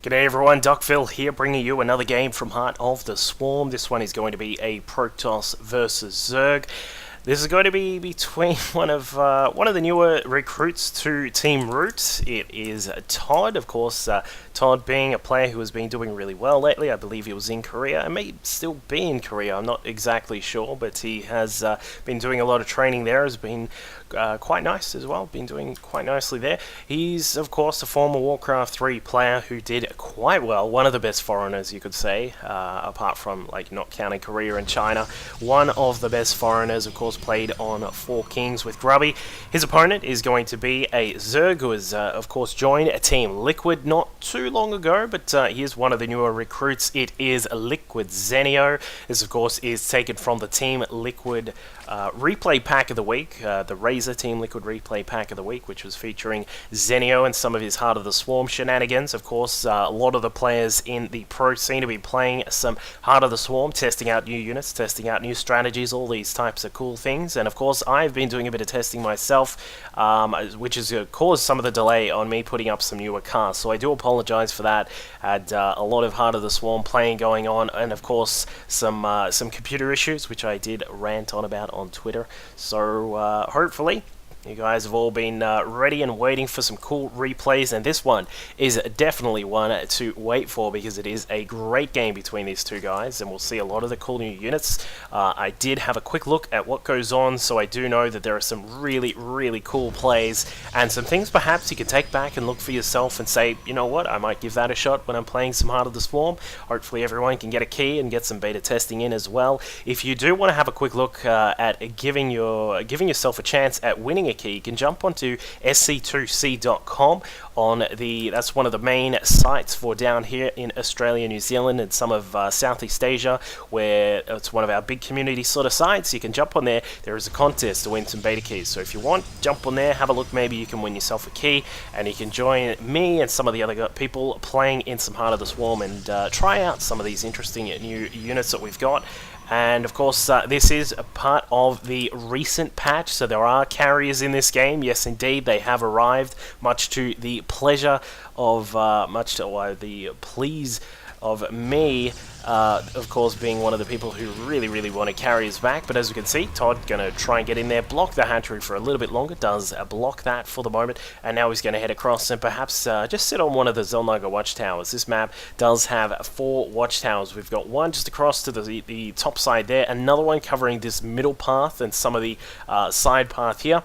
G'day everyone, Duckville here, bringing you another game from Heart of the Swarm. This one is going to be a Protoss versus Zerg. This is going to be between one of the newer recruits to Team Root. It is Todd, of course. Todd being a player who has been doing really well lately. I believe he was in Korea and may still be in Korea. I'm not exactly sure, but he has been doing a lot of training there. Has been quite nice as well. Been doing quite nicely there. He's of course a former Warcraft 3 player who did quite well. One of the best foreigners, you could say, apart from like not counting Korea and China. One of the best foreigners, of course. Played on 4 Kings with Grubby. His opponent is going to be a Zerg who has, of course, joined a Team Liquid not too long ago, but he is one of the newer recruits. It is LiquidZenio. This, of course, is taken from the Team Liquid replay pack of the week, the Razor Team Liquid replay pack of the week, which was featuring Zenio and some of his Heart of the Swarm shenanigans. Of course, a lot of the players in the pro scene to be playing some Heart of the Swarm, testing out new units, testing out new strategies, all these types of cool things. And of course, I've been doing a bit of testing myself, which has caused some of the delay on me putting up some newer casts. So I do apologize for that. Had a lot of Heart of the Swarm playing going on, and of course some computer issues, which I did rant on about on Twitter. So hopefully you guys have all been ready and waiting for some cool replays, and this one is definitely one to wait for because it is a great game between these two guys, and we'll see a lot of the cool new units. I did have a quick look at what goes on, so I do know that there are some really cool plays and some things perhaps you can take back and look for yourself and say, you know what, I might give that a shot when I'm playing some Heart of the Swarm. Hopefully everyone can get a key and get some beta testing in as well. If you do want to have a quick look at giving yourself a chance at winning a key, you can jump onto sc2c.com. That's one of the main sites for down here in Australia, New Zealand, and some of Southeast Asia, where it's one of our big community sort of sites. You can jump on there. There is a contest to win some beta keys, so if you want, jump on there, have a look. Maybe you can win yourself a key, and you can join me and some of the other people playing in some Heart of the Swarm and try out some of these interesting new units that we've got. And of course, this is a part of the recent patch, so there are carriers in this game. Yes, indeed, they have arrived, much to the pleasure of, the please of me, of course, being one of the people who really want to carry us back. But as you can see, Todd going to try and get in there, block the hatchery for a little bit longer, does block that for the moment, and now he's going to head across and perhaps just sit on one of the Zelnaga watchtowers. This map does have 4 watchtowers. We've got one just across to the top side there, another one covering this middle path and some of the side path here.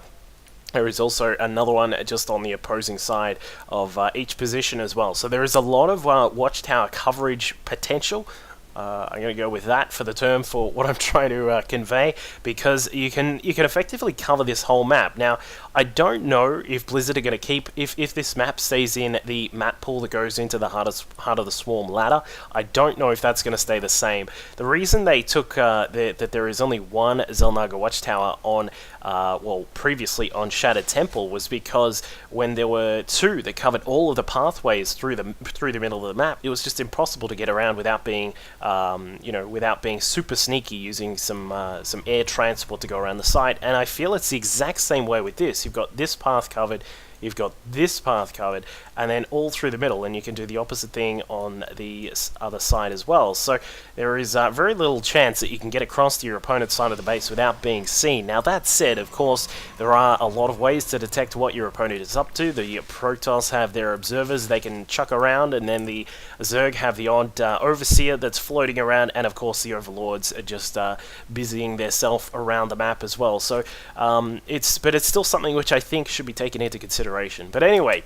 There is also another one just on the opposing side of each position as well. So there is a lot of watchtower coverage potential. I'm going to go with that for the term for what I'm trying to convey, because you can effectively cover this whole map. Now, I don't know if Blizzard are going to keep, if this map stays in the map pool that goes into the Heart of the Swarm ladder, I don't know if that's going to stay the same. The reason they took that there is only one Zelnaga watchtower on, previously on Shattered Temple, was because when there were 2 that covered all of the pathways through the middle of the map, it was just impossible to get around without being without being super sneaky, using some air transport to go around the site. And I feel it's the exact same way with this. You've got this path covered, you've got this path covered, and then all through the middle, and you can do the opposite thing on the other side as well. So there is very little chance that you can get across to your opponent's side of the base without being seen. Now that said, of course, there are a lot of ways to detect what your opponent is up to. The Protoss have their observers they can chuck around, and then the Zerg have the odd overseer that's floating around, and of course the overlords are just busying themselves around the map as well. So it's still something which I think should be taken into consideration. But anyway,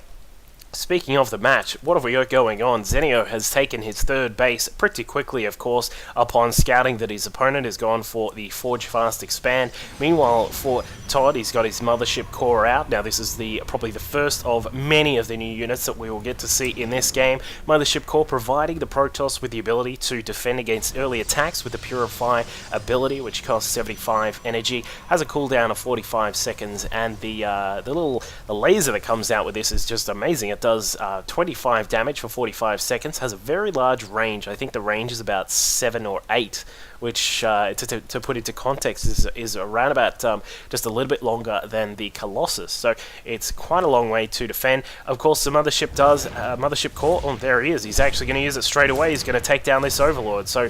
speaking of the match, what have we got going on? Zenio has taken his 3rd base pretty quickly, of course, upon scouting that his opponent has gone for the Forge Fast Expand. Meanwhile, for Todd, he's got his Mothership Core out. Now, this is probably the first of many of the new units that we will get to see in this game. Mothership Core providing the Protoss with the ability to defend against early attacks with the Purify ability, which costs 75 energy, has a cooldown of 45 seconds, and the laser that comes out with this is just amazing at does 25 damage for 45 seconds, has a very large range. I think the range is about 7 or 8, which, to put into context, is around about just a little bit longer than the Colossus. So it's quite a long way to defend. Of course, the Mothership does, Mothership Core, oh, there he is. He's actually going to use it straight away. He's going to take down this Overlord. So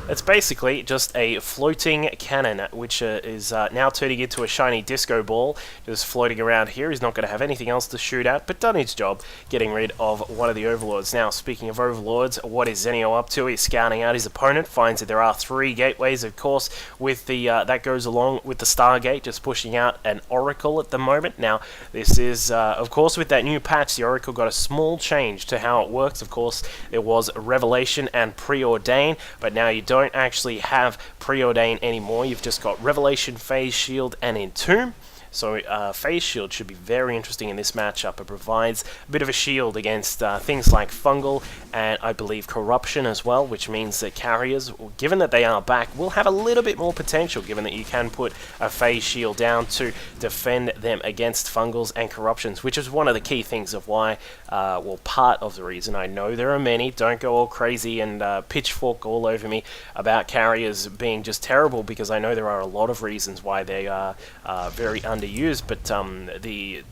it's basically just a floating cannon, which is now turning into a shiny disco ball, just floating around here. He's not going to have anything else to shoot at, but done his job getting rid of one of the Overlords. Now, speaking of Overlords, what is Zenio up to? He's scouting out his opponent, finds that there are 3 gateways, of course, with the that goes along with the Stargate, just pushing out an Oracle at the moment. Now, this is, of course, with that new patch, the Oracle got a small change to how it works. Of course, there was Revelation and Preordain, but now you don't actually have Preordain anymore. You've just got Revelation, Phase Shield, and Entomb. So Phase Shield should be very interesting in this matchup. It provides a bit of a shield against things like Fungal and I believe Corruption as well, which means that carriers, given that they are back, will have a little bit more potential, given that you can put a Phase Shield down to defend them against Fungals and Corruptions, which is one of the key things of why, well, part of the reason. I know there are many, don't go all crazy and pitchfork all over me about carriers being just terrible, because I know there are a lot of reasons why they are very underused, but the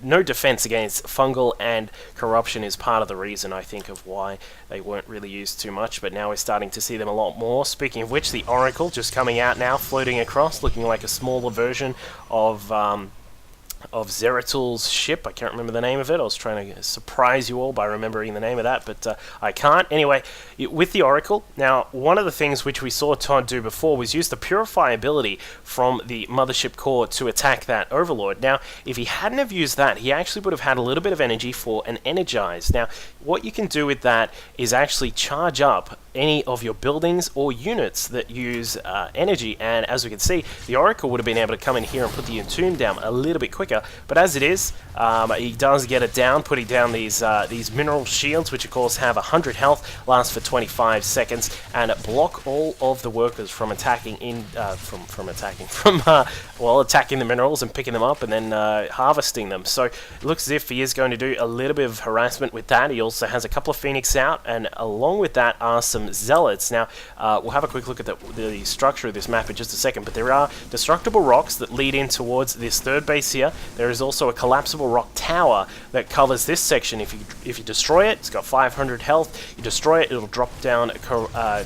no defense against Fungal and Corruption is part of the reason, I think, of why they weren't really used too much, but now we're starting to see them a lot more. Speaking of which, the Oracle just coming out now, floating across, looking like a smaller version of Zeratul's ship. I can't remember the name of it. I was trying to surprise you all by remembering the name of that, but I can't. Anyway, with the Oracle, now, one of the things which we saw Todd do before was use the Purify ability from the Mothership Core to attack that Overlord. Now, if he hadn't have used that, he actually would have had a little bit of energy for an Energize. Now, what you can do with that is actually charge up any of your buildings or units that use energy, and as we can see, the Oracle would have been able to come in here and put the Entomb down a little bit quicker, but as it is, he does get it down, putting down these mineral shields, which of course have 100 health, last for 25 seconds, and block all of the workers from attacking attacking the minerals and picking them up and then harvesting them. So it looks as if he is going to do a little bit of harassment with that. He also has a couple of Phoenix out, and along with that are some Zealots. Now, we'll have a quick look at the structure of this map in just a second, but there are destructible rocks that lead in towards this third base here. There is also a collapsible rock tower that covers this section. If you destroy it, it's got 500 health. You destroy it, it'll drop down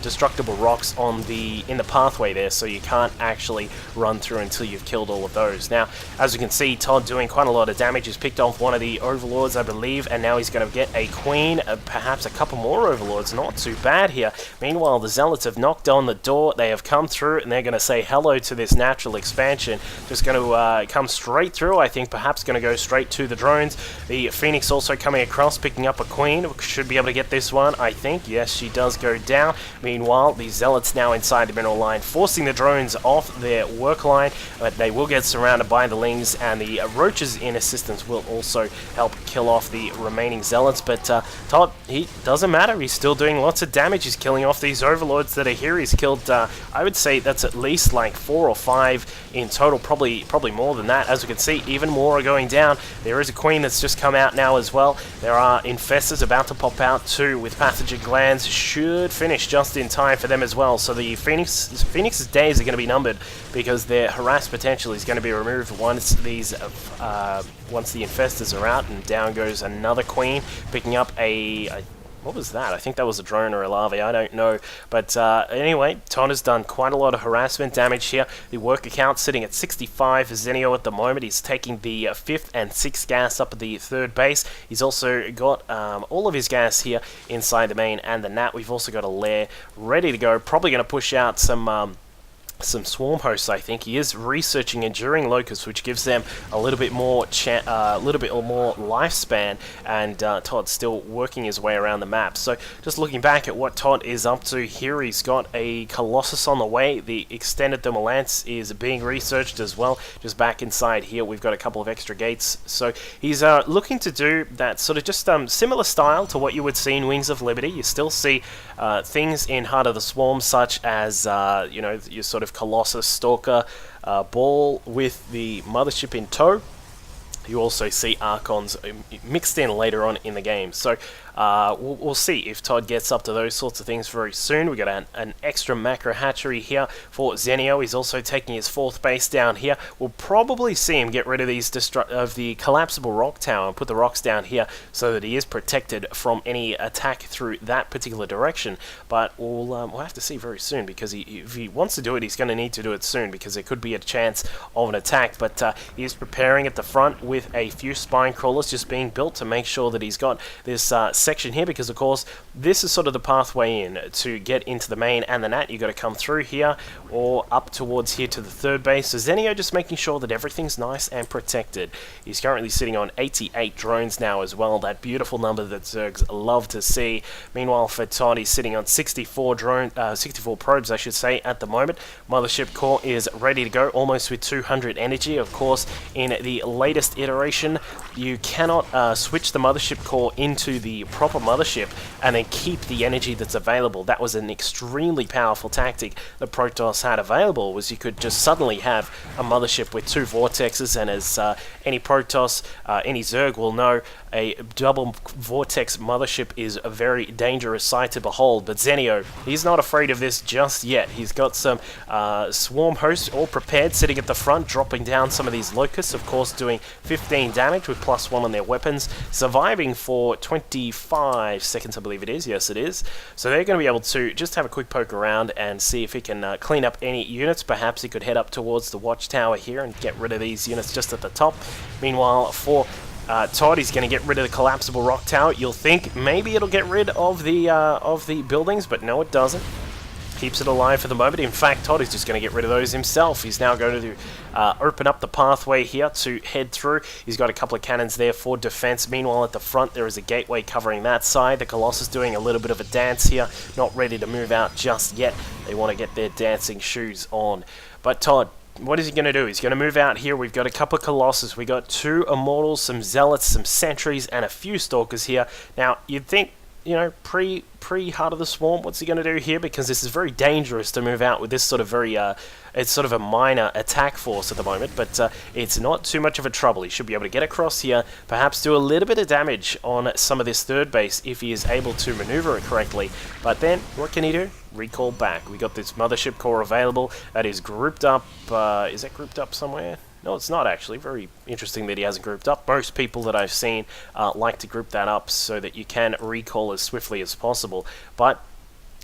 destructible rocks in the pathway there, so you can't actually run through until you've killed all of those. Now, as you can see, Todd doing quite a lot of damage. He's picked off one of the Overlords, I believe, and now he's going to get a Queen, perhaps a couple more Overlords. Not too bad here. Meanwhile, the Zealots have knocked on the door. They have come through, and they're going to say hello to this natural expansion. Just going to come straight through. I think perhaps going to go straight to the drones. The Phoenix also coming across, picking up a Queen. Should be able to get this one, I think. Yes, she does go down. Meanwhile, the Zealots now inside the mineral line, forcing the drones off their work line, but they will get surrounded by the Lings, and the Roaches in assistance will also help kill off the remaining Zealots. But Todd, he doesn't matter. He's still doing lots of damage. He's killing off these Overlords that are here. He's killed, I would say that's at least like 4 or 5 in total, probably more than that. As we can see, even more are going down. There is a Queen that's just come out now as well. There are Infestors about to pop out too, with Pathogen Glands. Should finish just in time for them as well. So the Phoenix's days are going to be numbered, because their harass potential is going to be removed once the Infestors are out, and down goes another Queen, picking up what was that? I think that was a drone or a larvae, I don't know. But anyway, Todd has done quite a lot of harassment damage here. The worker count sitting at 65 for Zenio at the moment. He's taking the 5th and 6th gas up at the 3rd base. He's also got all of his gas here inside the main and the Nat. We've also got a lair ready to go. Probably going to push out some swarm hosts. I think he is researching enduring locusts, which gives them a little bit more lifespan, and Todd's still working his way around the map. So just looking back at what Todd is up to here, he's got a Colossus on the way. The extended thermal lance is being researched as well. Just back inside here, we've got a couple of extra gates. So he's looking to do that sort of just similar style to what you would see in Wings of Liberty. You still see things in Heart of the Swarm, such as your sort of Colossus Stalker ball with the Mothership in tow. You also see Archons mixed in later on in the game. So we'll see if Todd gets up to those sorts of things very soon. We got an extra macro hatchery here for Zenio. He's also taking his 4th base down here. We'll probably see him get rid of these of the collapsible rock tower and put the rocks down here so that he is protected from any attack through that particular direction. But we'll have to see very soon, because if he wants to do it, he's going to need to do it soon, because there could be a chance of an attack. But he is preparing at the front with a few spine crawlers just being built to make sure that he's got this section here, because of course this is sort of the pathway in to get into the main and the nat. You got to come through here or up towards here to the 3rd base. So Zenio just making sure that everything's nice and protected. He's currently sitting on 88 drones now as well, that beautiful number that Zergs love to see. Meanwhile for Todd, he's sitting on 64 probes I should say at the moment. Mothership core is ready to go, almost with 200 energy. Of course, in the latest iteration, you cannot switch the mothership core into the proper mothership and then keep the energy that's available. That was an extremely powerful tactic that Protoss had available, was you could just suddenly have a mothership with 2 vortexes, and as any Protoss, any Zerg will know, a double vortex mothership is a very dangerous sight to behold. But Zenio, he's not afraid of this just yet. He's got some swarm hosts all prepared, sitting at the front, dropping down some of these locusts, of course doing 15 damage with +1 on their weapons, surviving for 25 seconds I believe it is. Yes it is. So they're going to be able to just have a quick poke around and see if he can clean up any units. Perhaps he could head up towards the watchtower here and get rid of these units just at the top. Meanwhile for Todd, he's going to get rid of the collapsible rock tower. You'll think maybe it'll get rid of the buildings, but no, it doesn't. Keeps it alive for the moment. In fact, Todd is just going to get rid of those himself. He's now going to open up the pathway here to head through. He's got a couple of cannons there for defense. Meanwhile, at the front, there is a gateway covering that side. The Colossus doing a little bit of a dance here, not ready to move out just yet. They want to get their dancing shoes on. But Todd, what is he going to do? He's going to move out here. We've got a couple of Colossus. We've got 2 Immortals, some Zealots, some Sentries, and a few Stalkers here. Now, you'd think, you know, pre-Heart of the Swarm, what's he going to do here? Because this is very dangerous to move out with this sort of very, it's sort of a minor attack force at the moment, but it's not too much of a trouble. He should be able to get across here, perhaps do a little bit of damage on some of this 3rd base if he is able to maneuver it correctly. But then, what can he do? Recall back. We got this mothership core available that is grouped up. Is that grouped up somewhere? No, it's not actually. Very interesting that he hasn't grouped up. Most people that I've seen like to group that up so that you can recall as swiftly as possible. But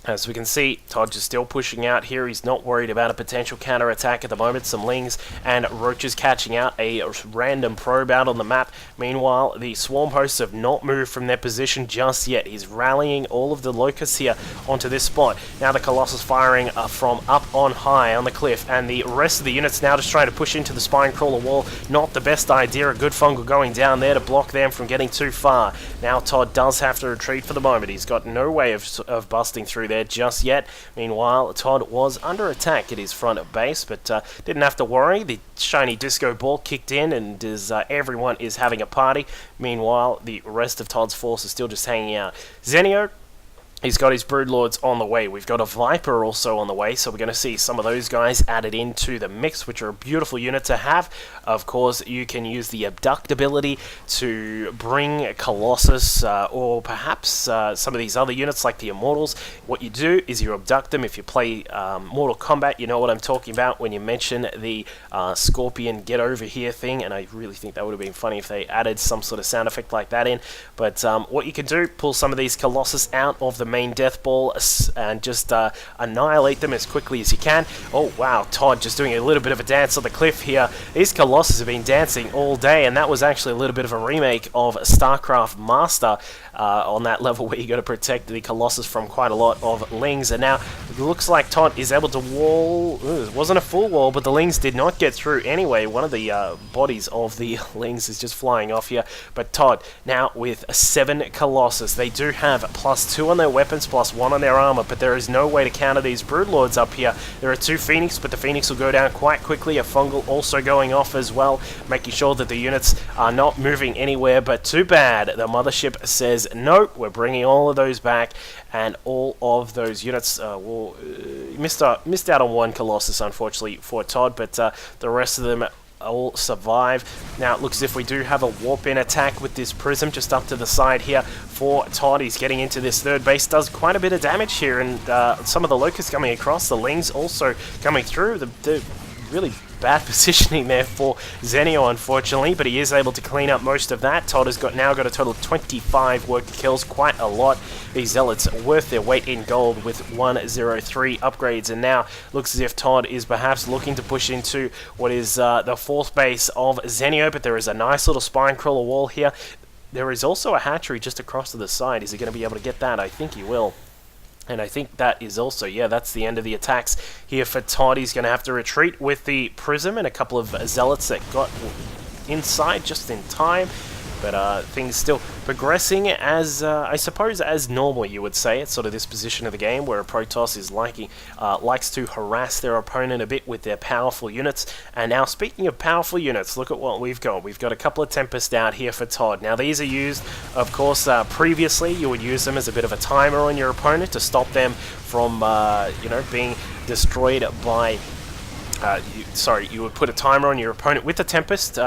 as we can see, Todd is still pushing out here. He's not worried about a potential counter-attack at the moment. Some Lings and Roaches catching out a random probe out on the map. Meanwhile, the Swarm hosts have not moved from their position just yet. He's rallying all of the Locusts here onto this spot. Now the Colossus firing from up on high on the cliff, and the rest of the units now just trying to push into the spine crawler wall. Not the best idea. A good fungal going down there to block them from getting too far. Now Todd does have to retreat for the moment. He's got no way of busting through there just yet. Meanwhile, Todd was under attack at his front base, but didn't have to worry. The shiny disco ball kicked in, and everyone is having a party. Meanwhile, the rest of Todd's force is still just hanging out. Zenio, he's got his Broodlords on the way. We've got a Viper also on the way, so we're going to see some of those guys added into the mix, which are a beautiful unit to have. Of course, you can use the Abduct ability to bring Colossus, or perhaps some of these other units like the Immortals. What you do is you abduct them. If you play Mortal Kombat, you know what I'm talking about when you mention the Scorpion get over here thing, and I really think that would have been funny if they added some sort of sound effect like that in. But what you can do, pull some of these Colossus out of the main death ball and just annihilate them as quickly as you can. Oh wow, Todd just doing a little bit of a dance on the cliff here. These Colossus have been dancing all day, and that was actually a little bit of a remake of StarCraft Master on that level where you got to protect the Colossus from quite a lot of Lings. And now it looks like Todd is able to wall. It wasn't a full wall, but the Lings did not get through anyway. One of the bodies of the Lings is just flying off here. But Todd now with 7 Colossus. They do have +2 on their weapons, +1 on their armor, but there is no way to counter these Broodlords up here. There are 2 Phoenix, but the Phoenix will go down quite quickly. A Fungal also going off as well, making sure that the units are not moving anywhere. But too bad, the mothership says no, we're bringing all of those back, and all of those units missed out on 1 Colossus unfortunately for Todd, but the rest of them all survive. Now it looks as if we do have a warp-in attack with this Prism just up to the side here for Todd. He's getting into this third base, does quite a bit of damage here, and some of the Locusts coming across, the Lings also coming through. The really bad positioning there for Zenio, unfortunately, but he is able to clean up most of that. Todd has now got a total of 25 worker kills, quite a lot. These Zealots are worth their weight in gold with 103 upgrades, and now looks as if Todd is perhaps looking to push into what is the fourth base of Zenio, but there is a nice little spine crawler wall here. There is also a hatchery just across to the side. Is he going to be able to get that? I think he will. And I think that is also, yeah, that's the end of the attacks here for Todd. He's going to have to retreat with the Prism and a couple of Zealots that got inside just in time. But things still progressing as, I suppose, as normal, you would say. It's sort of this position of the game where a Protoss is likes to harass their opponent a bit with their powerful units. And now, speaking of powerful units, look at what we've got. We've got a couple of Tempest out here for Todd. Now, these are used, of course, previously you would use them as a bit of a timer on your opponent to stop them from, you know, being destroyed by... you would put a timer on your opponent with the Tempest,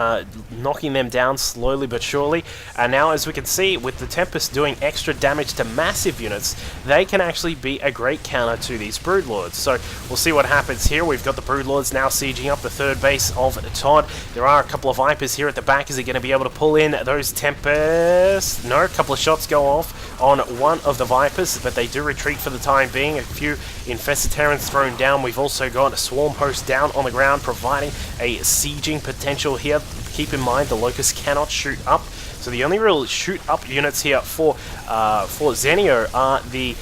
knocking them down slowly but surely. And now, as we can see, with the Tempest doing extra damage to massive units, they can actually be a great counter to these Broodlords. So we'll see what happens here. We've got the Broodlords now sieging up the third base of Todd. There are a couple of Vipers here at the back. Is he going to be able to pull in those Tempests? No, a couple of shots go off on one of the Vipers, but they do retreat for the time being. A few Infested Terrans thrown down. We've also got a Swarm Host down on the ground, providing a sieging potential here. Keep in mind the Locusts cannot shoot up, so the only real shoot up units here for Zenio are the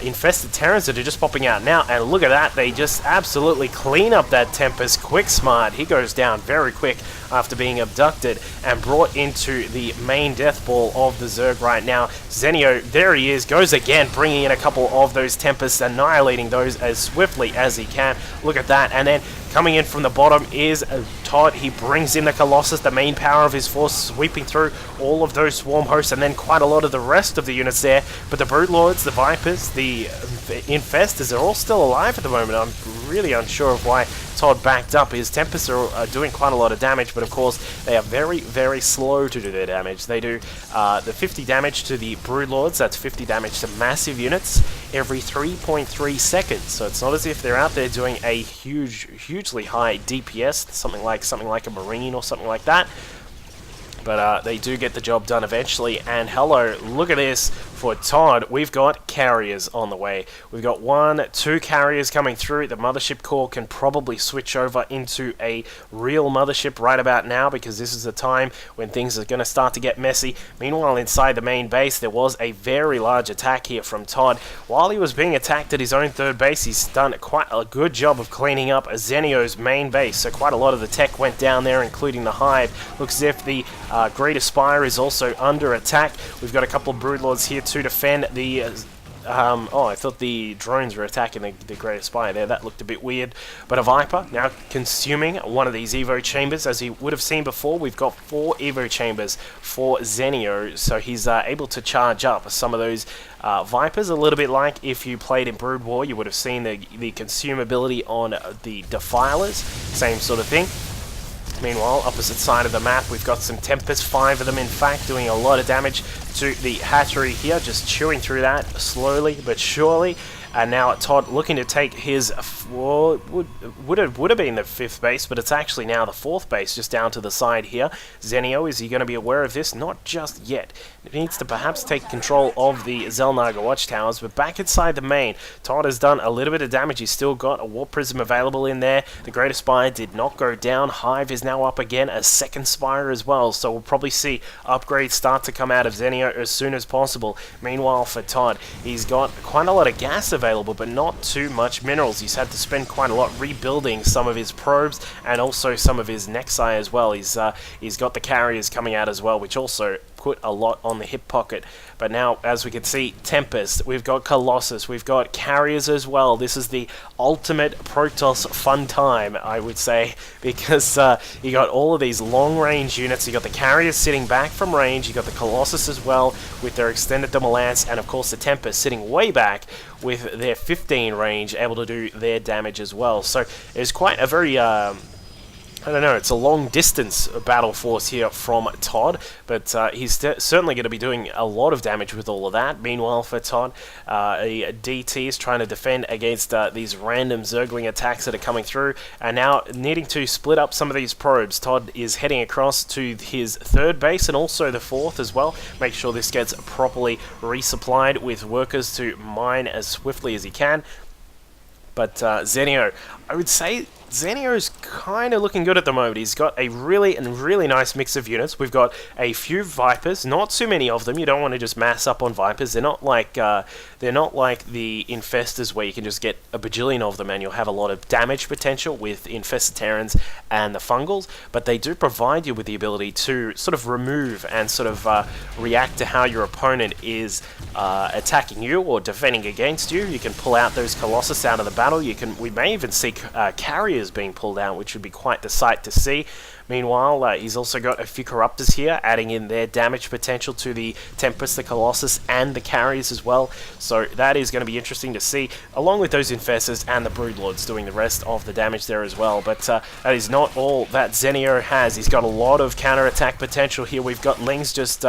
Infested Terrans that are just popping out now. And look at that, they just absolutely clean up that Tempest. Quick Smart, he goes down very quick after being abducted and brought into the main death ball of the Zerg right now. Zenio, there he is, goes again, bringing in a couple of those Tempests, annihilating those as swiftly as he can. Look at that, and then coming in from the bottom is Todd. He brings in the Colossus, the main power of his force, sweeping through all of those Swarm Hosts, and then quite a lot of the rest of the units there. But the Broodlords, the Vipers, the Infestors are all still alive at the moment. I'm really unsure of why Todd backed up. His Tempests are doing quite a lot of damage, but of course they are very, very slow to do their damage. They do the 50 damage to the Broodlords, that's 50 damage to massive units every 3.3 seconds. So it's not as if they're out there doing a hugely high DPS, something like a Marine or something like that. But they do get the job done eventually. And hello, look at this for Todd. We've got carriers on the way. We've got 1, 2 carriers coming through. The Mothership Core can probably switch over into a real Mothership right about now, because this is the time when things are going to start to get messy. Meanwhile, inside the main base, there was a very large attack here from Todd. While he was being attacked at his own third base, he's done quite a good job of cleaning up Zenio's main base. So quite a lot of the tech went down there, including the Hive. Looks as if the Greater Spire is also under attack. We've got a couple of Broodlords here to defend the... oh, I thought the drones were attacking the Greater Spire there. That looked a bit weird. But a Viper now consuming one of these Evo Chambers. As you would have seen before, we've got 4 Evo Chambers for Zenio, so he's able to charge up some of those Vipers. A little bit like if you played in Brood War, you would have seen the consumability on the Defilers. Same sort of thing. Meanwhile, opposite side of the map, we've got some Tempest, 5 of them in fact, doing a lot of damage to the hatchery here, just chewing through that slowly but surely. And now Todd looking to take his, well, would have been the 5th base, but it's actually now the 4th base, just down to the side here. Zenio, is he going to be aware of this? Not just yet. He needs to perhaps take control of the Xel'Naga watchtowers, but back inside the main, Todd has done a little bit of damage. He's still got a Warp Prism available in there. The Greater Spire did not go down. Hive is now up again, a 2nd Spire as well, so we'll probably see upgrades start to come out of Zenio as soon as possible. Meanwhile, for Todd, he's got quite a lot of gas available, but not too much minerals. He's had to spend quite a lot rebuilding some of his probes and also some of his Nexi as well. He's got the carriers coming out as well, which also put a lot on the hip pocket. But now, as we can see, Tempest, we've got Colossus, we've got carriers as well. This is the ultimate Protoss fun time, I would say, because you got all of these long-range units. You got the carriers sitting back from range, you got the Colossus as well with their extended thermal lance, and of course the Tempest sitting way back with their 15 range, able to do their damage as well. So it's quite a very I don't know, it's a long distance battle force here from Todd, but he's certainly going to be doing a lot of damage with all of that. Meanwhile, for Todd, a DT is trying to defend against these random Zergling attacks that are coming through, and now needing to split up some of these probes. Todd is heading across to his third base and also the fourth as well. Make sure this gets properly resupplied with workers to mine as swiftly as he can. But Zenio, I would say Zenio is kind of looking good at the moment. He's got a really nice mix of units. We've got a few Vipers, not too many of them. You don't want to just mass up on Vipers. They're not like the Infestors where you can just get a bajillion of them and you'll have a lot of damage potential with Infested Terrans and the Fungals. But they do provide you with the ability to sort of remove and sort of react to how your opponent is attacking you or defending against you. You can pull out those Colossus out of the battle. We may even see carriers being pulled out, which would be quite the sight to see. Meanwhile, he's also got a few Corruptors here, adding in their damage potential to the Tempest, the Colossus, and the carriers as well. So that is going to be interesting to see, along with those Infestors and the Broodlords doing the rest of the damage there as well. But that is not all that Zenio has. He's got a lot of counter-attack potential here. We've got Lings just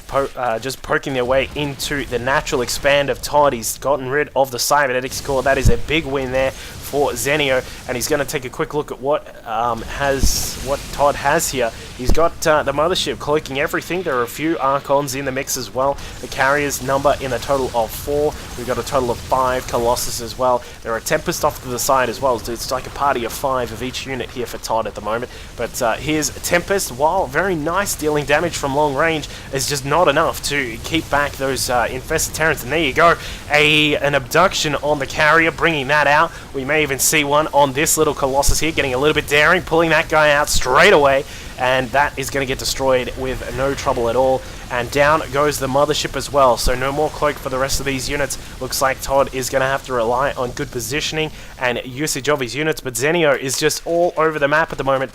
poking their way into the natural expand of Todd. He's gotten rid of the Cybernetics Core. That is a big win there for Zenio, and he's going to take a quick look at what Todd has here. He's got the Mothership cloaking everything. There are a few Archons in the mix as well. The carriers number in a total of 4. We've got a total of 5 Colossus as well. There are Tempest off to the side as well. So it's like a party of 5 of each unit here for Todd at the moment. But here's Tempest, while very nice dealing damage from long range, is just not enough to keep back those Infested Terrans. And there you go, an abduction on the carrier, bringing that out. We may even see one on this little Colossus here, getting a little bit daring, pulling that guy out straight away, and that is going to get destroyed with no trouble at all. And down goes the Mothership as well, so no more cloak for the rest of these units. Looks like Todd is going to have to rely on good positioning and usage of his units, but Zenio is just all over the map at the moment.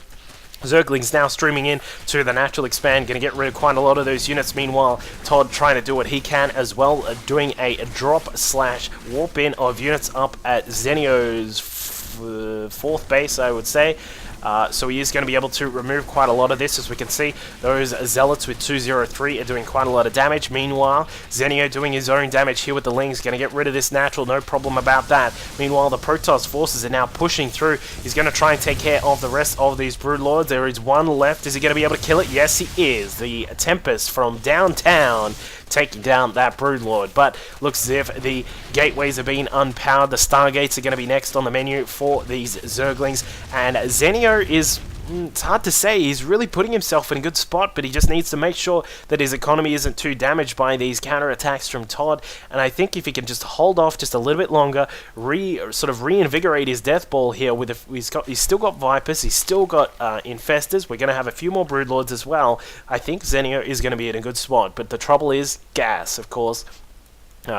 Zerglings now streaming in to the natural expand, going to get rid of quite a lot of those units. Meanwhile, Todd trying to do what he can as well, doing a drop/warp in of units up at Zenio's fourth base, I would say. So he is going to be able to remove quite a lot of this. As we can see, those Zealots with 203 are doing quite a lot of damage. Meanwhile, Zenio doing his own damage here with the Lings, going to get rid of this natural, no problem about that. Meanwhile, the Protoss forces are now pushing through. He's going to try and take care of the rest of these Broodlords. There is one left. Is he going to be able to kill it? Yes, he is. The Tempest from downtown taking down that Broodlord, but looks as if the gateways are being unpowered. The Stargates are going to be next on the menu for these Zerglings, and Zenio is, it's hard to say, he's really putting himself in a good spot, but he just needs to make sure that his economy isn't too damaged by these counterattacks from Todd. And I think if he can just hold off just a little bit longer, sort of reinvigorate his death ball here with he's still got Vipers, he's still got Infestors. We're going to have a few more Broodlords as well. I think Zenio is going to be in a good spot, but the trouble is gas, of course.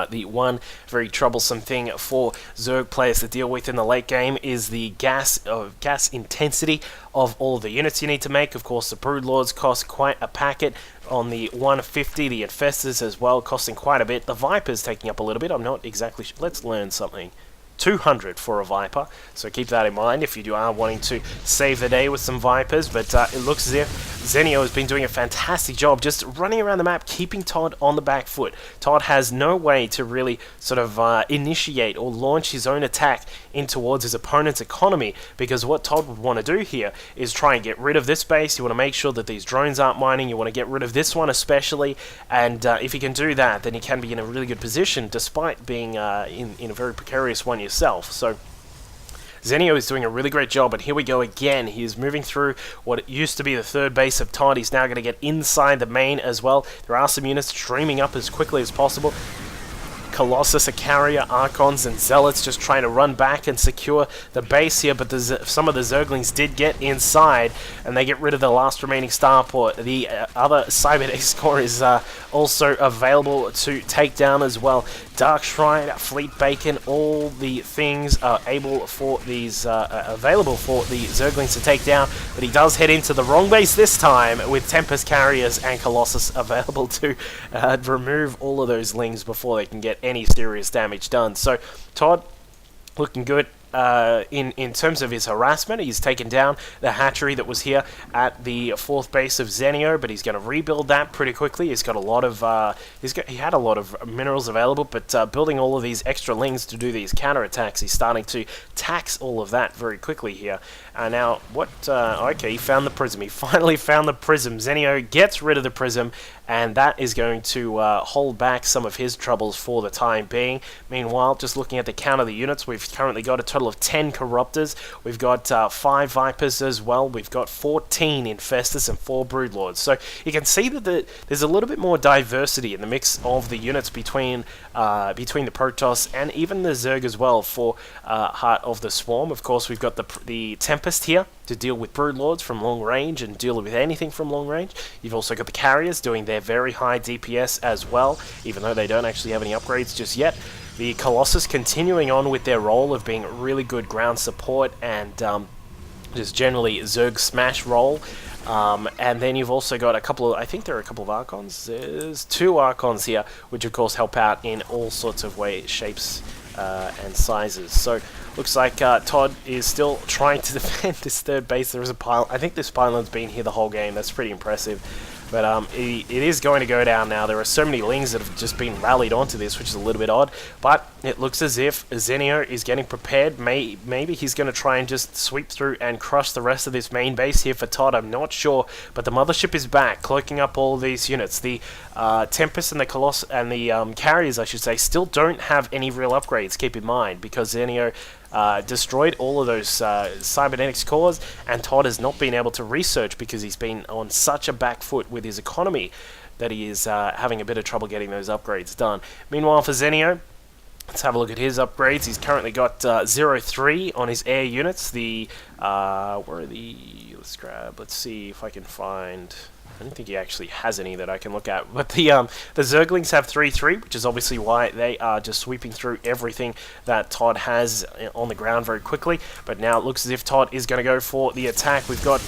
The one very troublesome thing for Zerg players to deal with in the late game is the gas intensity of all of the units you need to make. Of course, the Broodlords cost quite a packet on the 150, the Infestors as well costing quite a bit. The Vipers taking up a little bit. I'm not exactly sure. Let's learn something. 200 for a Viper, so keep that in mind if you are wanting to save the day with some Vipers. But it looks as if Zenio has been doing a fantastic job just running around the map, keeping Todd on the back foot. Todd has no way to really sort of initiate or launch his own attack in towards his opponent's economy, because what Todd would want to do here is try and get rid of this base. You want to make sure that these drones aren't mining. You want to get rid of this one especially, and if he can do that, then he can be in a really good position despite being in a very precarious one yourself. So Zenio is doing a really great job, and here we go again. He is moving through what used to be the third base of Todd. He's now going to get inside the main as well. There are some units streaming up as quickly as possible. Colossus, a carrier, Archons, and Zealots just trying to run back and secure the base here, but some of the Zerglings did get inside, and they get rid of the last remaining starport. The other Cybernetics Core is also available to take down as well. Dark Shrine, Fleet Bacon, all the things are available for the Zerglings to take down, but he does head into the wrong base this time with Tempest Carriers and Colossus available to remove all of those Lings before they can get any serious damage done. So Todd looking good. in terms of his harassment. He's taken down the hatchery that was here at the 4th base of Zenio, but he's going to rebuild that pretty quickly. He's got a lot of he had a lot of minerals available, but building all of these extra lings to do these counterattacks, he's starting to tax all of that very quickly here. Now, what? Okay, he found the prism. He finally found the prism. Zenio gets rid of the prism, and that is going to hold back some of his troubles for the time being. Meanwhile, just looking at the count of the units, we've currently got a total of 10 Corruptors. We've got 5 Vipers as well. We've got 14 Infestors and 4 Broodlords. So you can see that there's a little bit more diversity in the mix of the units between the Protoss and even the Zerg as well for Heart of the Swarm. Of course, we've got the Tempest here to deal with Broodlords from long range and deal with anything from long range. You've also got the Carriers doing their very high DPS as well, even though they don't actually have any upgrades just yet. The Colossus continuing on with their role of being really good ground support and just generally Zerg smash role. And then you've also got a couple of, I think there are a couple of Archons. There's 2 Archons here, which of course help out in all sorts of ways, shapes, and sizes. So looks like Todd is still trying to defend this 3rd base. There is a pile. I think this pylon's been here the whole game. That's pretty impressive. But it is going to go down now. There are so many lings that have just been rallied onto this, which is a little bit odd. But it looks as if Zenio is getting prepared. Maybe he's going to try and just sweep through and crush the rest of this main base here for Todd. I'm not sure. But the Mothership is back, cloaking up all these units. The Tempest and the Colossus and the Carriers, I should say, still don't have any real upgrades, keep in mind, because Zenio destroyed all of those cybernetics cores, and Todd has not been able to research because he's been on such a back foot with his economy that he is having a bit of trouble getting those upgrades done. Meanwhile, for Zenio, let's have a look at his upgrades. He's currently got 0-3 on his air units. The where are the? Let's see if I can find. I don't think he actually has any that I can look at. But the Zerglings have 3-3, which is obviously why they are just sweeping through everything that Todd has on the ground very quickly. But now it looks as if Todd is going to go for the attack. We've got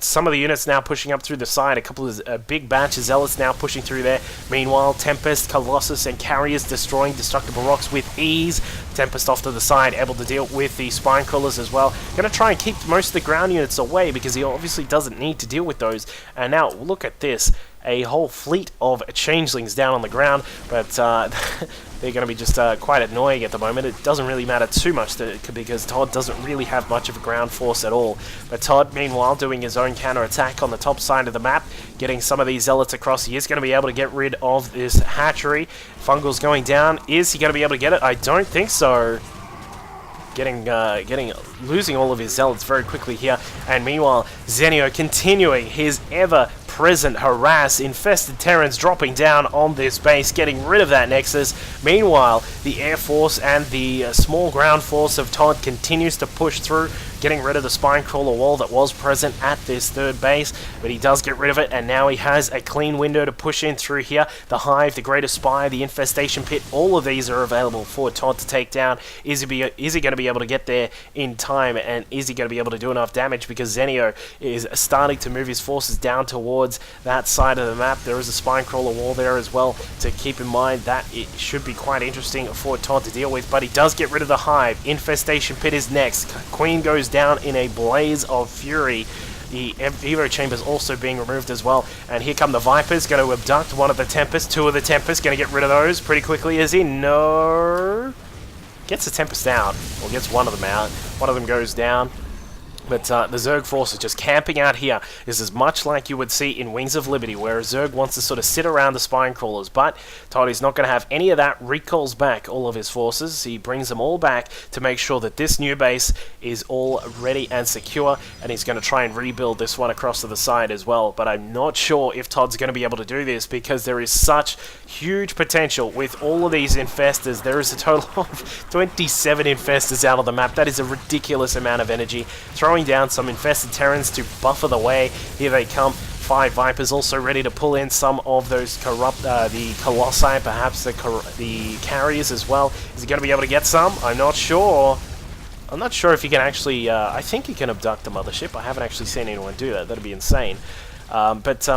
some of the units now pushing up through the side. A couple of big batch of Zealots now pushing through there. Meanwhile, Tempest, Colossus, and Carriers destroying destructible rocks with ease. Tempest off to the side, able to deal with the Spine Crawlers as well. Going to try and keep most of the ground units away because he obviously doesn't need to deal with those. And now look at this, a whole fleet of changelings down on the ground, but they're going to be just quite annoying at the moment. It doesn't really matter too much because Todd doesn't really have much of a ground force at all. But Todd, meanwhile, doing his own counter-attack on the top side of the map, getting some of these Zealots across. He is going to be able to get rid of this hatchery. Fungal's going down. Is he going to be able to get it? I don't think so. Losing all of his Zealots very quickly here, and meanwhile Zenio continuing his ever-present harass. Infested Terrans dropping down on this base, getting rid of that Nexus. Meanwhile, the Air Force and the small ground force of Todd continues to push through, getting rid of the Spine Crawler wall that was present at this 3rd base, but he does get rid of it, and now he has a clean window to push in through here. The Hive, the Greater Spire, the Infestation Pit, all of these are available for Todd to take down. Is he going to be able to get there in time, and is he going to be able to do enough damage? Because Zenio is starting to move his forces down towards that side of the map. There is a Spine Crawler wall there as well to keep in mind. That it should be quite interesting for Todd to deal with, but he does get rid of the Hive. Infestation Pit is next. Queen goes down in a blaze of fury. The Evo Chamber's also being removed as well. And here come the Vipers, going to abduct one of the Tempests, 2 of the Tempests, going to get rid of those pretty quickly. Is he? No. Gets the Tempest out, or gets one of them out. One of them goes down. But the Zerg force is just camping out here. This is much like you would see in Wings of Liberty, where a Zerg wants to sort of sit around the Spine Crawlers. But Todd is not going to have any of that. Recalls back all of his forces. He brings them all back to make sure that this new base is all ready and secure. And he's going to try and rebuild this one across to the side as well. But I'm not sure if Todd's going to be able to do this, because there is such huge potential with all of these Infestors. There is a total of 27 Infestors out of the map. That is a ridiculous amount of energy. Throwing down some Infested Terrans to buffer the way. Here they come. 5 Vipers also ready to pull in some of those the Colossi, perhaps the Carriers as well. Is he going to be able to get some? I'm not sure. I'm not sure if he can actually... I think he can abduct the Mothership. I haven't actually seen anyone do that. That'd be insane. But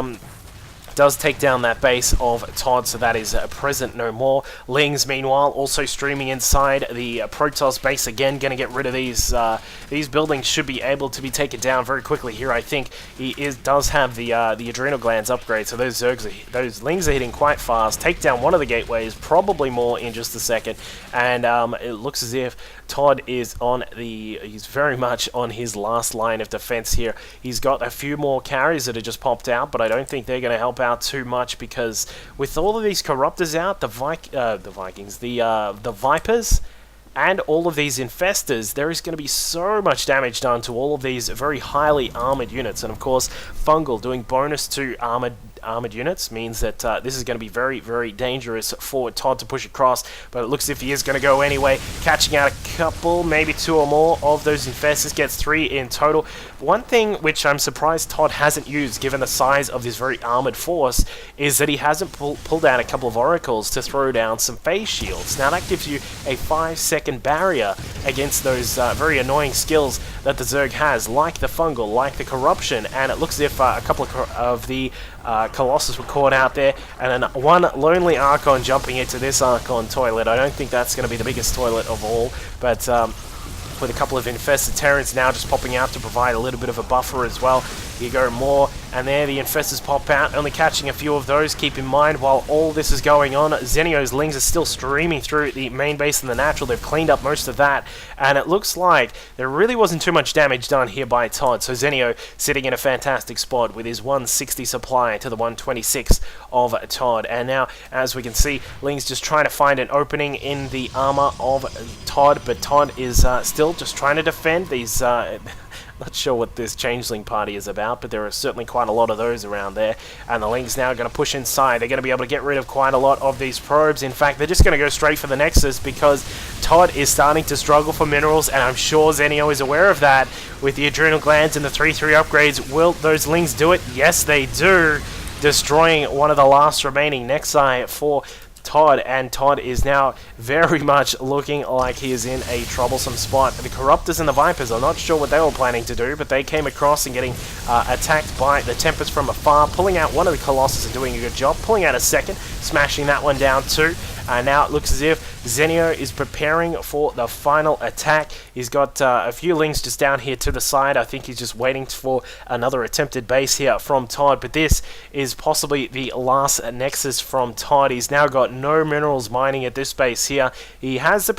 does take down that base of Todd, so that is present no more. Lings, meanwhile, also streaming inside the Protoss base again, going to get rid of these. These buildings should be able to be taken down very quickly here. I think he does have the adrenal glands upgrade, so those Lings are hitting quite fast. Take down one of the gateways, probably more in just a second, and it looks as if Todd is he's very much on his last line of defense here. He's got a few more carries that have just popped out, but I don't think they're going to help out too much, because with all of these corruptors out, the Vipers, and all of these infestors, there is going to be so much damage done to all of these very highly armored units. And of course, Fungal doing bonus to armored units means that this is going to be very, very dangerous for Todd to push across, but it looks as if he is going to go anyway, catching out a couple, maybe 2 or more of those infestors, gets 3 in total. One thing which I'm surprised Todd hasn't used, given the size of this very armored force, is that he hasn't pulled out a couple of oracles to throw down some phase shields. Now that gives you a 5-second barrier against those very annoying skills that the Zerg has, like the Fungal, like the Corruption, and it looks as if a couple of the Colossus were caught out there, and then one lonely Archon jumping into this Archon toilet. I don't think that's going to be the biggest toilet of all, but with a couple of infested Terrans now just popping out to provide a little bit of a buffer as well. You go more, and there the infestors pop out, only catching a few of those. Keep in mind, while all this is going on, Zenio's Lings are still streaming through the main base and the natural. They've cleaned up most of that, and it looks like there really wasn't too much damage done here by Todd. So Zenio sitting in a fantastic spot with his 160 supply to the 126 of Todd. And now, as we can see, Lings just trying to find an opening in the armor of Todd, but Todd is still just trying to defend these... Not sure what this Changeling party is about, but there are certainly quite a lot of those around there. And the Lings now are going to push inside. They're going to be able to get rid of quite a lot of these probes. In fact, they're just going to go straight for the Nexus, because Todd is starting to struggle for minerals, and I'm sure Zenio is aware of that. With the adrenal glands and the 3/3 upgrades, will those Lings do it? Yes, they do, destroying one of the last remaining Nexi for Todd, and Todd is now very much looking like he is in a troublesome spot. The Corruptors and the Vipers, I'm not sure what they were planning to do, but they came across and getting attacked by the Tempest from afar, pulling out one of the Colossus and doing a good job, pulling out a second, smashing that one down too. Now it looks as if Zenio is preparing for the final attack. He's got a few Lings just down here to the side. I think he's just waiting for another attempted base here from Todd, but this is possibly the last Nexus from Todd. He's now got no minerals mining at this base here. He has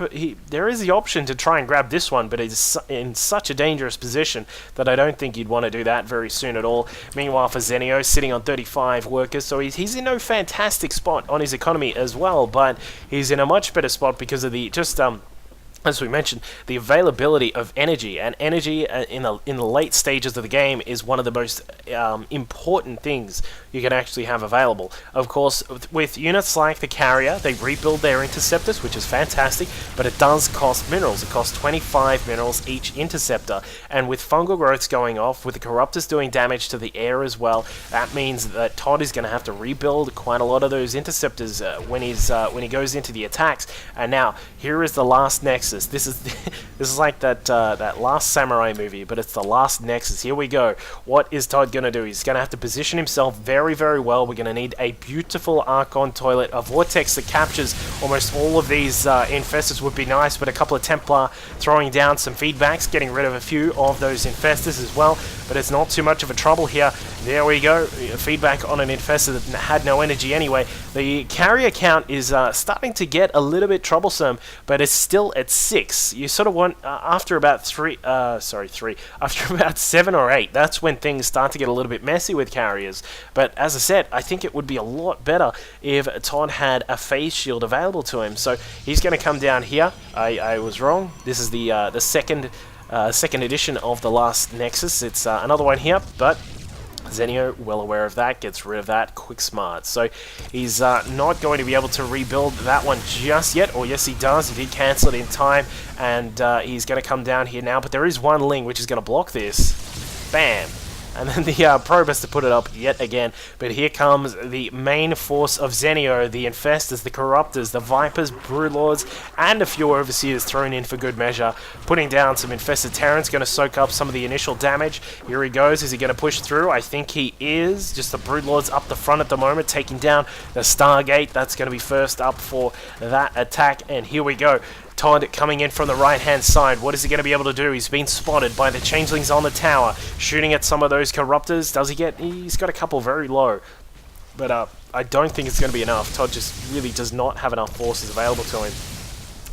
there is the option to try and grab this one, but he's in such a dangerous position that I don't think he'd want to do that very soon at all. Meanwhile, for Zenio, sitting on 35 workers, so he's in no fantastic spot on his economy as well, but he's in a much better spot because of the as we mentioned, the availability of energy, and energy in the late stages of the game is one of the most important things you can actually have available. Of course, with units like the Carrier, they rebuild their interceptors, which is fantastic, but it does cost minerals. It costs 25 minerals each interceptor, and with fungal growths going off, with the Corruptors doing damage to the air as well, that means that Todd is going to have to rebuild quite a lot of those interceptors when he goes into the attacks. And now, here is the last Nexus. This is like that last samurai movie, but it's the last Nexus. Here we go. What is Todd going to do? He's going to have to position himself very, very well. We're going to need a beautiful Archon toilet. A Vortex that captures almost all of these infestors would be nice, but a couple of Templar throwing down some feedbacks, getting rid of a few of those infestors as well, but it's not too much of a trouble here. There we go. Feedback on an infestor that had no energy anyway. The carrier count is starting to get a little bit troublesome, but it's still at 6. You sort of want, after about 7 or 8, that's when things start to get a little bit messy with carriers. But as I said, I think it would be a lot better if Todd had a phase shield available to him. So he's going to come down here. I was wrong. This is the second edition of the last Nexus. It's another one here, but Zenio, well aware of that, gets rid of that quick smart. So he's not going to be able to rebuild that one just yet, or yes he does, he did cancel it in time, and he's going to come down here now, but there is one Ling which is going to block this. Bam! And then the probe has to put it up yet again. But here comes the main force of Zenio, the Infestors, the Corruptors, the Vipers, Broodlords, and a few Overseers thrown in for good measure. Putting down some Infested Terrans, going to soak up some of the initial damage. Here he goes. Is he going to push through? I think he is. Just the Broodlords up the front at the moment, taking down the Stargate. That's going to be first up for that attack. And here we go. Todd coming in from the right-hand side. What is he going to be able to do? He's been spotted by the Changelings on the tower, shooting at some of those Corruptors. Does he get... He's got a couple very low. But I don't think it's going to be enough. Todd just really does not have enough forces available to him.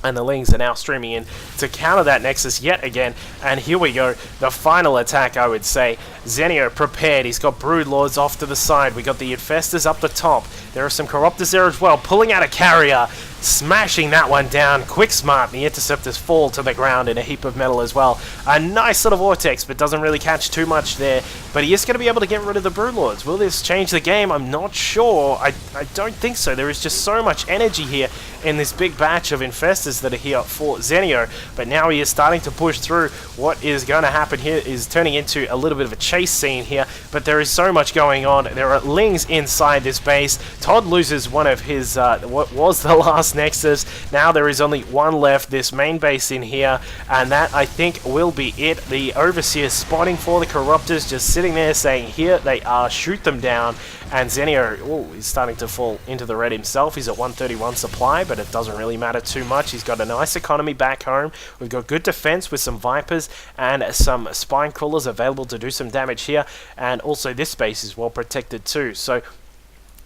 And the Lings are now streaming in to counter that Nexus yet again. And here we go. The final attack, I would say. Zenio prepared. He's got Broodlords off to the side. We got the Infestors up the top. There are some Corruptors there as well. Pulling out a carrier. Smashing that one down. Quick smart. The Interceptors fall to the ground in a heap of metal as well. A nice little vortex, but doesn't really catch too much there. But he is going to be able to get rid of the Broodlords. Will this change the game? I'm not sure. I don't think so. There is just so much energy here in this big batch of Infestors that are here for Zenio. But now he is starting to push through. What is going to happen here is turning into a little bit of a chase scene here. But there is so much going on. There are Lings inside this base. Todd loses one of his, what was the last Nexus. Now there is only one left, this main base in here, and that I think will be it. The Overseer spotting for the Corruptors, just sitting there saying, here they are, shoot them down. And Zenio, he's starting to fall into the red himself. He's at 131 supply, but it doesn't really matter too much. He's got a nice economy back home. We've got good defense with some Vipers and some Spine Crawlers available to do some damage here. And also this base is well protected too. So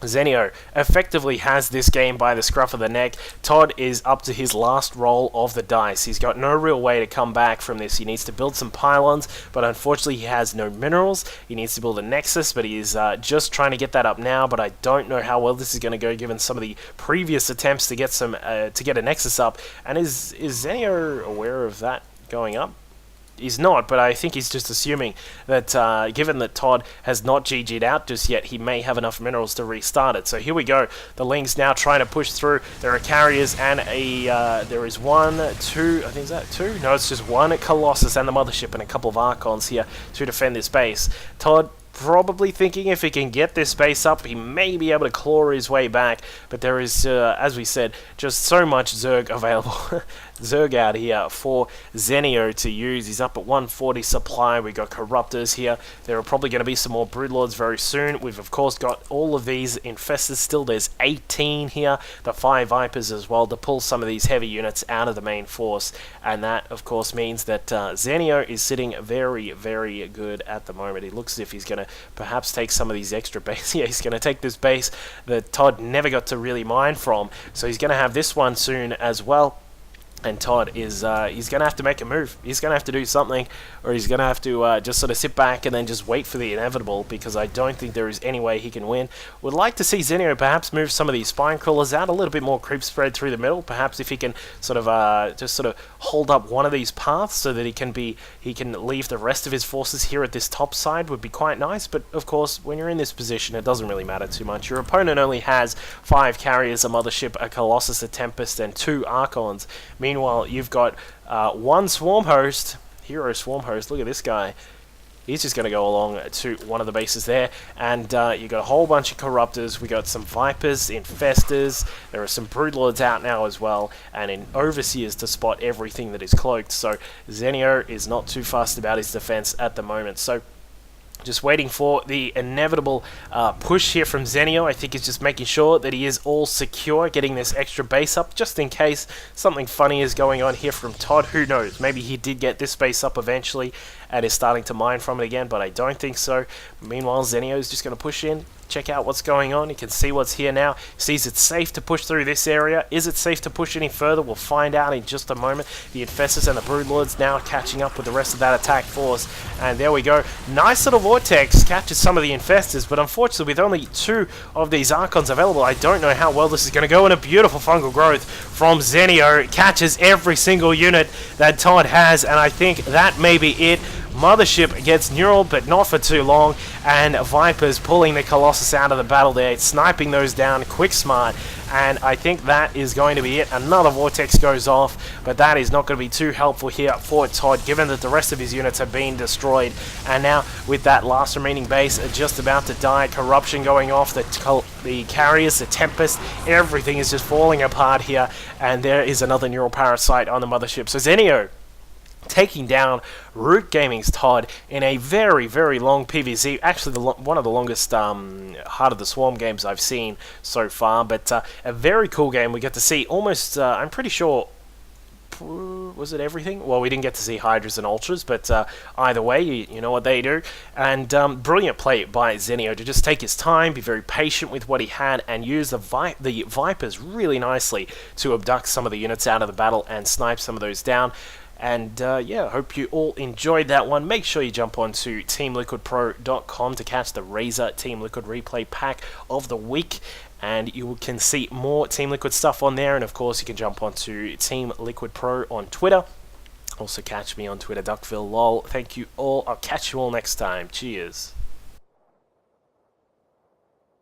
Zenio effectively has this game by the scruff of the neck. Todd is up to his last roll of the dice. He's got no real way to come back from this. He needs to build some pylons, but unfortunately he has no minerals. He needs to build a Nexus, but he is just trying to get that up now, but I don't know how well this is going to go given some of the previous attempts to get some to get a Nexus up. And is Zenio aware of that going up? He's not, but I think he's just assuming that given that Todd has not GG'd out just yet, he may have enough minerals to restart it. So here we go. The Lings now trying to push through. There are carriers and there is one, two, I think is that two? No, it's just one Colossus and the Mothership and a couple of Archons here to defend this base. Todd probably thinking if he can get this base up, he may be able to claw his way back, but there is, as we said, just so much Zerg available. Zerg out here for Zenio to use. He's up at 140 supply. We've got Corruptors here. There are probably going to be some more Broodlords very soon. We've of course got all of these Infestors still. There's 18 here. The 5 Vipers as well to pull some of these heavy units out of the main force. And that of course means that Zenio is sitting very, very good at the moment. He looks as if he's going to perhaps take some of these extra base. Yeah, he's going to take this base that Todd never got to really mine from. So he's going to have this one soon as well. And Todd is, he's going to have to make a move. He's going to have to do something, or he's going to have to just sort of sit back and then just wait for the inevitable, because I don't think there is any way he can win. Would like to see Zenio perhaps move some of these Spine Crawlers out, a little bit more creep spread through the middle. Perhaps if he can sort of just sort of hold up one of these paths so that he can leave the rest of his forces here at this top side would be quite nice. But of course, when you're in this position, it doesn't really matter too much. Your opponent only has 5 carriers, a Mothership, a Colossus, a Tempest, and 2 Archons. Meanwhile, you've got one Swarm Host, Hero Swarm Host. Look at this guy. He's just going to go along to one of the bases there. And you've got a whole bunch of Corruptors. We got some Vipers, Infestors. There are some Broodlords out now as well. And in Overseers to spot everything that is cloaked. So Zenio is not too fussed about his defense at the moment. So just waiting for the inevitable push here from Zenio. I think he's just making sure that he is all secure, getting this extra base up, just in case something funny is going on here from Todd. Who knows? Maybe he did get this base up eventually and is starting to mine from it again, but I don't think so. Meanwhile, Zenio is just going to push in, check out what's going on. He can see what's here now. Sees it's safe to push through this area. Is it safe to push any further? We'll find out in just a moment. The Infestors and the Broodlords now catching up with the rest of that attack force. And there we go. Nice little vortex captures some of the Infestors, but unfortunately with only 2 of these Archons available, I don't know how well this is going to go. And a beautiful fungal growth from Zenio catches every single unit that Todd has, and I think that may be it. Mothership gets neural, but not for too long, and Vipers pulling the Colossus out of the battle there, sniping those down quick smart, and I think that is going to be it. Another Vortex goes off, but that is not going to be too helpful here for Todd, given that the rest of his units have been destroyed, and now with that last remaining base just about to die, Corruption going off, the carriers, the Tempest, everything is just falling apart here, and there is another neural parasite on the Mothership. So Zenio taking down Root Gaming's Todd in a very, very long PvZ. Actually, one of the longest Heart of the Swarm games I've seen so far, but a very cool game. We get to see almost, I'm pretty sure, was it everything? Well, we didn't get to see Hydras and Ultras, but either way, you know what they do. And brilliant play by Zenio to just take his time, be very patient with what he had, and use the Vipers really nicely to abduct some of the units out of the battle and snipe some of those down. And yeah, I hope you all enjoyed that one. Make sure you jump on to TeamLiquidPro.com to catch the Razor Team Liquid replay pack of the week. And you can see more Team Liquid stuff on there. And of course, you can jump on to Team Liquid Pro on Twitter. Also catch me on Twitter, DuckvilleLol. Thank you all. I'll catch you all next time. Cheers.